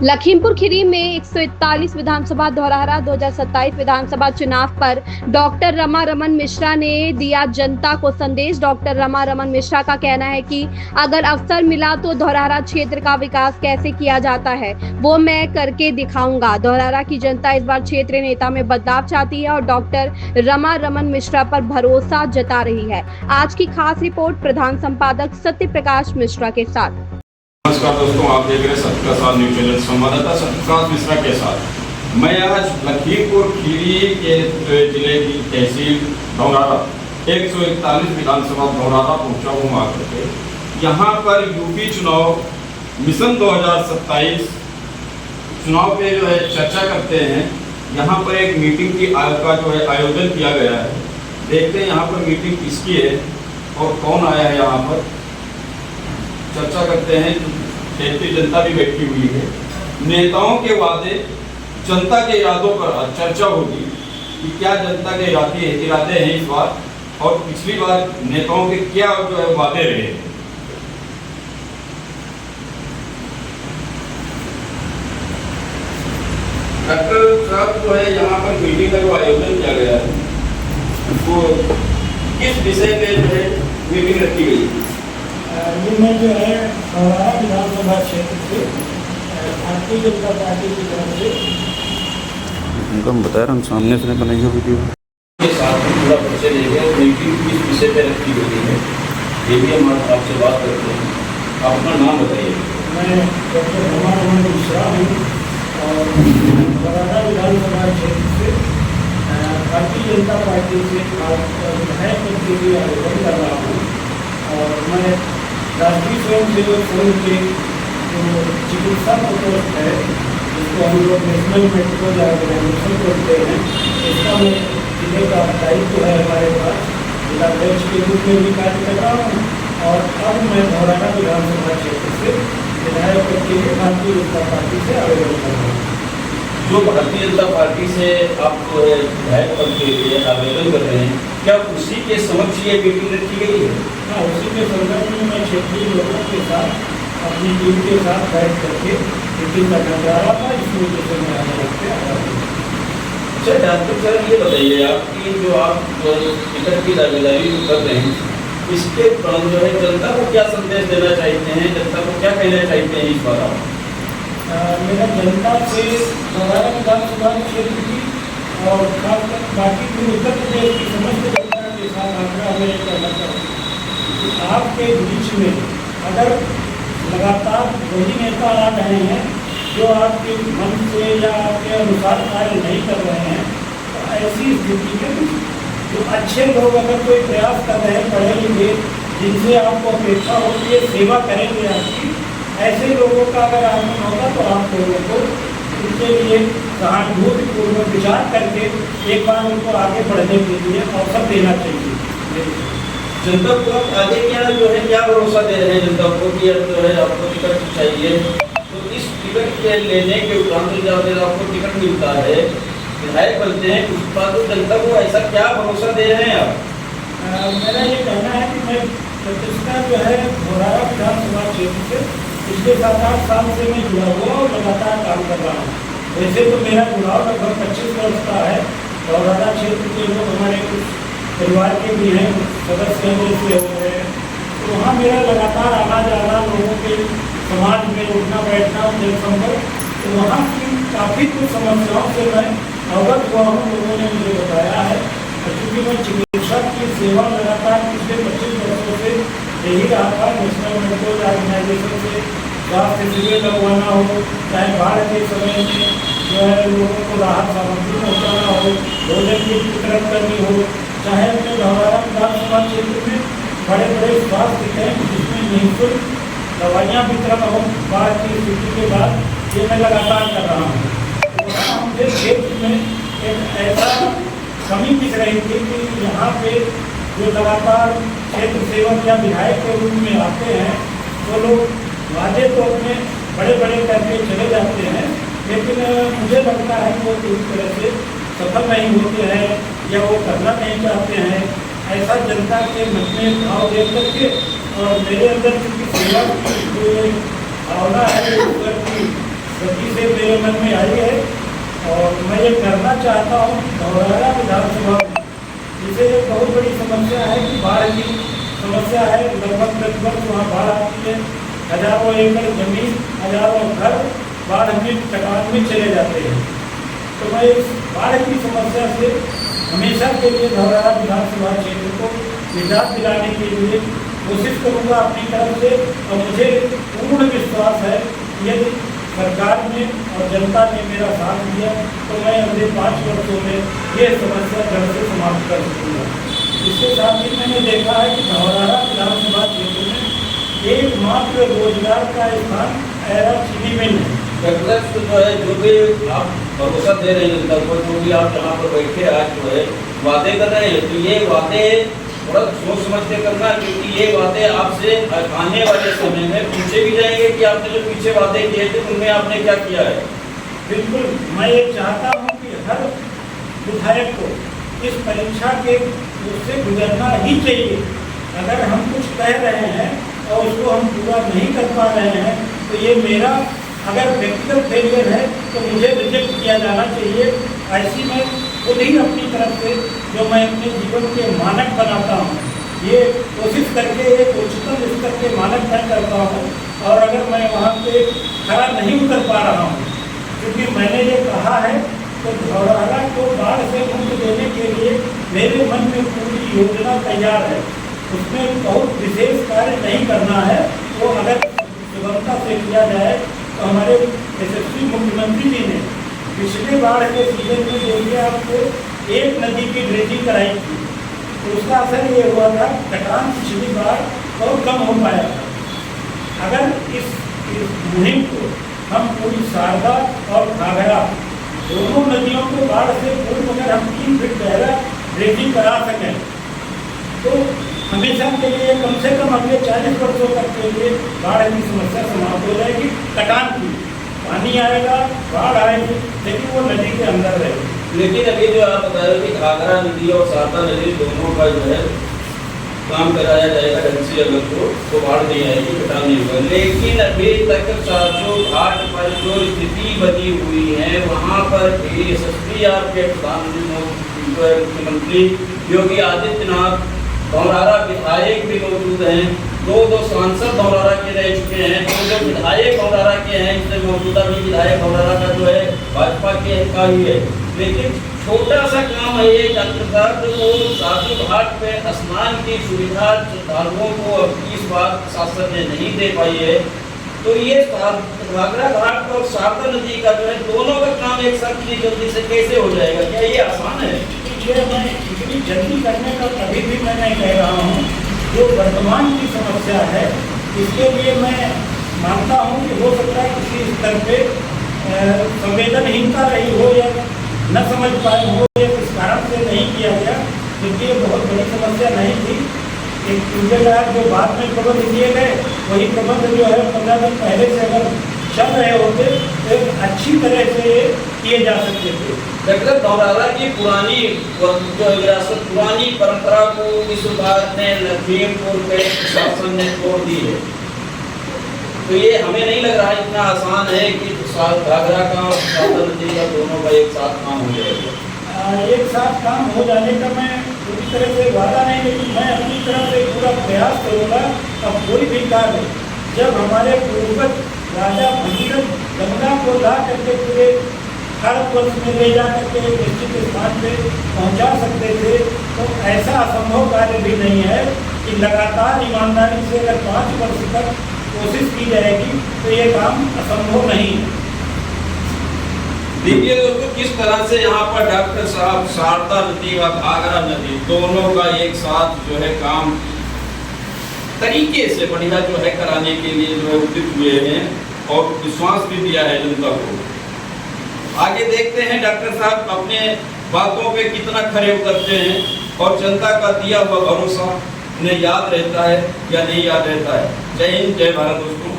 लखीमपुर खीरी में 141 विधानसभा धौरहरा 2027 विधानसभा चुनाव पर डॉक्टर रमा रमन मिश्रा ने दिया जनता को संदेश। डॉक्टर रमा रमन मिश्रा का कहना है कि अगर अवसर मिला तो धौरहरा क्षेत्र का विकास कैसे किया जाता है वो मैं करके दिखाऊंगा। धौरहरा की जनता इस बार क्षेत्रीय नेता में बदलाव चाहती है और डॉक्टर रमा रमन मिश्रा पर भरोसा जता रही है। आज की खास रिपोर्ट प्रधान संपादक सत्य प्रकाश मिश्रा के साथ। नमस्कार दोस्तों, आप देख रहे हैं सत्य प्रकाश न्यूज चैनल। संवाददाता सत्य प्रकाश मिश्रा के साथ मैं आज लखीमपुर खीरी के जिले की तहसील धौरहरा 141 विधानसभा धौरहरा पहुंचा हूँ। आकर के यहाँ पर यूपी चुनाव मिशन 2027 चुनाव पे जो है चर्चा करते हैं। यहाँ पर एक मीटिंग की का जो है आयोजन किया गया है। देखते हैं यहाँ पर मीटिंग किसकी है और कौन आया है। यहाँ पर चर्चा करते हैं। क्षेत्रीय जनता भी बैठी हुई है। नेताओं के वादे, जनता के इरादों पर चर्चा होगी कि क्या जनता के इरादे हैं इस बार और पिछली बार नेताओं के क्या जो है वादे रहे। डॉक्टर साहब जो है यहाँ पर मीटिंग का जो आयोजन किया गया है वो किस विषय पे जो है मीटिंग रखी गई है? ये मैं जो है धौरहरा विधानसभा क्षेत्र से भारतीय जनता पार्टी की तरफ से उनको हम बता रहे हैं, सामने से बनाई है वीडियो के साथ पूरा परिचय देंगे और मीटिंग किस विषय पे रखी गई है ये भी हम आपसे बात करते हैं। आप अपना नाम बताइए। मैं डॉक्टर रमा रमन मिश्रा हूँ और धौरहरा विधानसभा क्षेत्र से भारतीय जनता पार्टी से विधायक पद के लिए आवेदन कर रहा हूँ। और मैं राष्ट्रीय स्वयंसेवक संघ के जो चिकित्सा प्रकोष्ठ है जिसको हम लोग नेशनल मेडिकल ऑर्गेनाइजेशन बोलते हैं, इसका मैं जिले का दायित्व है हमारे पास। जिलाध्यक्ष के रूप में भी कार्य कर रहा हूँ और अब मैं धौरहरा विधानसभा क्षेत्र से विधायक पद के लिए भारतीय जनता पार्टी से आवेदन कर रहा हूँ। जो भारतीय जनता पार्टी से आप जो है विधायक पद के लिए आवेदन कर रहे हैं, क्या उसी के समक्ष ये मीटिंग रखी गई है? हाँ, उसी के संदर्भ में मैं क्षेत्रीय लोगों के साथ अपनी टीम के साथ बैठ करके मीटिंग करना चाह रहा था। इस वजह से मैं आगे रखते आ रहा हूँ। अच्छा डॉक्टर साहब, ये बताइए आपकी जो आप टिकट की दावेदारी कर रहे हैं इसके जो है जनता को क्या संदेश देना चाहते हैं, जनता को क्या कहना चाहते हैं इस बार आप? मेरा जनता से धौरहरा विधानसभा क्षेत्र की और खासकर बाकी पूरे उत्तर प्रदेश की समस्त जनता के साथ आग्रह मैं करना चाहूँगा कि आपके बीच में अगर लगातार वही नेता आ रहे हैं जो आपके मन से या आपके अनुसार कार्य नहीं कर रहे हैं, तो ऐसी स्थिति में जो अच्छे लोग अगर कोई प्रयास कर रहे हैं, पढ़े लिखे, जिनसे आपको अपेक्षा होती है सेवा करेंगे आपकी, ऐसे लोगों का अगर आगमन होगा तो आप लोगों को उनके लिए सहानुभूतिपूर्वक विचार करके एक बार उनको आगे बढ़ने के लिए अवसर देना चाहिए। जनता को आप आगे क्या जो है क्या भरोसा दे रहे हैं जनता को कि अब जो है आपको टिकट चाहिए, तो इस टिकट के लेने के उपरांत जब आपको टिकट मिलता है, विधायक बनते हैं, उस पर तो जनता को ऐसा क्या भरोसा दे रहे हैं आप? मेरा ये कहना है कि मैं प्रतिष्ठा जो है धौरहरा विधानसभा क्षेत्र से पिछले 7-8 साल से मैं जुड़ा हुआ और लगातार काम कर रहा हूँ। वैसे तो मेरा जुड़ाव लगभग 25 वर्ष का है। धौरहरा क्षेत्र के लोग हमारे कुछ परिवार के भी हैं, कुछ सदस्य जैसे हो गए, तो वहाँ मेरा लगातार आना जाना, लोगों के समाज में उठना बैठना, जनसंपर्क, तो वहाँ की काफ़ी कुछ समस्याओं से मैं अवगत हुआ हूँ। लोगों ने मुझे बताया है। क्योंकि मैं चिकित्सक की सेवा लगातार पिछले 25 वर्षों से यही रहा था। नेशनल मेडिकल ऑर्गेनाइजेशन से स्वास्थ्य शिविर लगवाना हो, चाहे बाढ़ के समय में जो है लोगों को राहत सामग्री पहुँचाना हो, भोजन की वितरण करनी हो, चाहे अपने धौरहरा विधानसभा क्षेत्र में बड़े बड़े स्वास्थ्य कैंप जिसमें निःशुल्क दवाइयाँ वितरण हो बाढ़ की स्थिति के बाद, ये मैं लगातार कर रहा हूँ। तो हमारे क्षेत्र में एक ऐसा कमी दिख रही थी कि यहाँ पे जो लगातार क्षेत्र सेवक या विधायक के रूप में आते हैं वो लोग वादे तो अपने बड़े बड़े करके चले जाते हैं, लेकिन मुझे लगता है वो पूरी तरह से सफल नहीं होते हैं या वो करना नहीं चाहते हैं। ऐसा जनता के मन में भाव देख करके और मेरे अंदर चूँकि सेवा की जो भावना है ऊपर की सदी से मेरे मन में आई है और मैं ये करना चाहता हूँ कि धौरहरा विधानसभा में, जिसे एक बहुत बड़ी समस्या है कि बाढ़ की समस्या है। लगभग प्रतिवर्ष वहाँ बाढ़ आती है, हजारों एकड़ जमीन, हजारों घर बाढ़ में कटान में चले जाते हैं। तो मैं इस बाढ़ की समस्या से हमेशा के लिए धौरहरा विधानसभा क्षेत्र को निजात दिलाने के लिए कोशिश करूँगा अपनी तरफ से। और मुझे पूर्ण विश्वास है कि यदि सरकार ने और जनता ने मेरा साथ दिया तो मैं अगले 5 वर्षों में ये समस्या जड़ से समाप्त कर सकूँगा। इसके साथ ही मैंने देखा है कि धौरहरा विधानसभा क्षेत्र में एकमात्र रोजगार का स्थान ऐरा चीनी मिल है। जो है जो भी आप भरोसा दे रहे हैं जनता को, जो भी आप जहाँ पर बैठे आज जो है वादे कर रहे हैं, तो ये वादे थोड़ा सोच समझ के करना, क्योंकि ये बातें आपसे आने वाले समय में पूछे भी जाएंगे कि आपने जो पीछे वादे किए थे उनमें आपने क्या किया है। बिल्कुल, मैं ये चाहता हूँ कि हर विधायक को इस परीक्षा के उससे गुजरना ही चाहिए। अगर हम कुछ कह रहे हैं और उसको हम पूरा नहीं कर पा रहे हैं तो ये मेरा अगर व्यक्तिगत फेलियर है तो मुझे रिजेक्ट किया जाना चाहिए। ऐसी मैं खुद ही अपनी तरफ से जो मैं अपने जीवन के मानक बनाता हूँ, ये कोशिश करके एक उच्चतम स्तर के मानक मैं करता हूँ। और अगर मैं वहाँ पे खरा नहीं उतर पा रहा हूँ, क्योंकि मैंने ये कहा है, तो धौरहरा को बाढ़ से मुक्त देने के लिए मेरे मन में पूरी योजना तैयार है। उसमें बहुत विशेष कार्य नहीं करना है, वो अगर सुगमता से किया जाए तो हमारे यशस्वी मुख्यमंत्री जी ने पिछले बाढ़ के सीजन में देखिए आपको एक नदी की ड्रेजिंग कराई थी, तो उसका असर ये हुआ था कटान पिछली बार बहुत कम हो पाया था। अगर इस मुहिम को हम पूरी शारदा और घाघरा दोनों नदियों को बाढ़ से पूर्व अगर हम 3 फीट गहरा ड्रेजिंग करा सकें तो हमेशा के लिए कम से कम अगले 40 वर्षों तक के लिए बाढ़ की समस्या समाप्त हो जाएगी। कटान की पानी आएगा, बाढ़ आएगी, लेकिन वो नदी के अंदर रहेगी। लेकिन अभी जो आप बता रहे हो कि घाघरा नदी और शारदा नदी दोनों का जो है काम कराया जाएगा ढंग से, अगर तो बाढ़ नहीं आएगी, कटान नहीं होगा। लेकिन अभी तक 400 घाट पर जो स्थिति बनी हुई है वहाँ पर भी यशस्वी आपके मुख्यमंत्री योगी आदित्यनाथ, धौरहरा विधायक भी मौजूद हैं, 2 सांसद धौरहरा के रह चुके हैं, 2 विधायक धौरहरा के हैं, इससे मौजूदा भी विधायक धौरहरा का जो है भाजपा के का ही है। लेकिन छोटा सा काम है ये डॉक्टर साहब, जो साधु घाट पे स्नान की सुविधा श्रद्धालुओं को अब इस बार शासन ने नहीं दे पाई है, तो ये घाघरा घाट और शारदा नदी का जो है दोनों का काम एक साथ जल्दी से कैसे हो जाएगा? क्या ये आसान है? ये मैं इतनी जल्दी करने का कभी भी मैं नहीं कह रहा हूँ। जो वर्तमान की समस्या है इसके लिए मैं मानता हूँ कि हो सकता है किसी स्तर पे संवेदनहीनता रही हो या न समझ पाए हो या किस कारण से नहीं किया गया, क्योंकि ये बहुत बड़ी समस्या नहीं थी। एक ट्यूबवेल जो बाद में प्रबंध किए गए वही प्रबंध जो है 15 दिन पहले से अगर चल रहे होते तो अच्छी तरह से किए जा सकते थे। डॉक्टर धौरहरा की पुरानी जो विरासत, पुरानी परंपरा को इस बात ने लखीमपुर के शासन ने तोड़ दी है, तो ये हमें नहीं लग रहा इतना आसान है कि घाघरा का और शारदा नदी का दोनों का एक साथ काम हो जाएगा। एक साथ काम हो जाने का मैं पूरी तरह से वादा नहीं, लेकिन मैं अपनी तरफ से पूरा प्रयास करूँगा। अब कोई भी कार्य जब हमारे पूर्वज राजा भगीरथ गंगा को ला करके पूरे भारतवर्ष में ले जा करके एक निश्चित स्थान पे पहुंचा सकते थे, तो ऐसा असंभव कार्य भी नहीं है कि लगातार ईमानदारी से अगर 5 वर्ष तक कोशिश की जाएगी तो ये काम असंभव नहीं है। देखिए दोस्तों, किस तरह से यहाँ पर डॉक्टर साहब शारदा नदी व घाघरा नदी दोनों का एक साथ जो है काम तरीके से बढ़िया जो है कराने के लिए जो है उद्यत हुए हैं और विश्वास भी दिया है जनता को। आगे देखते हैं डॉक्टर साहब अपने बातों पे कितना खरे उतरते हैं और जनता का दिया हुआ भरोसा उन्हें याद रहता है या नहीं याद रहता है। जय हिंद, जय भारत दोस्तों।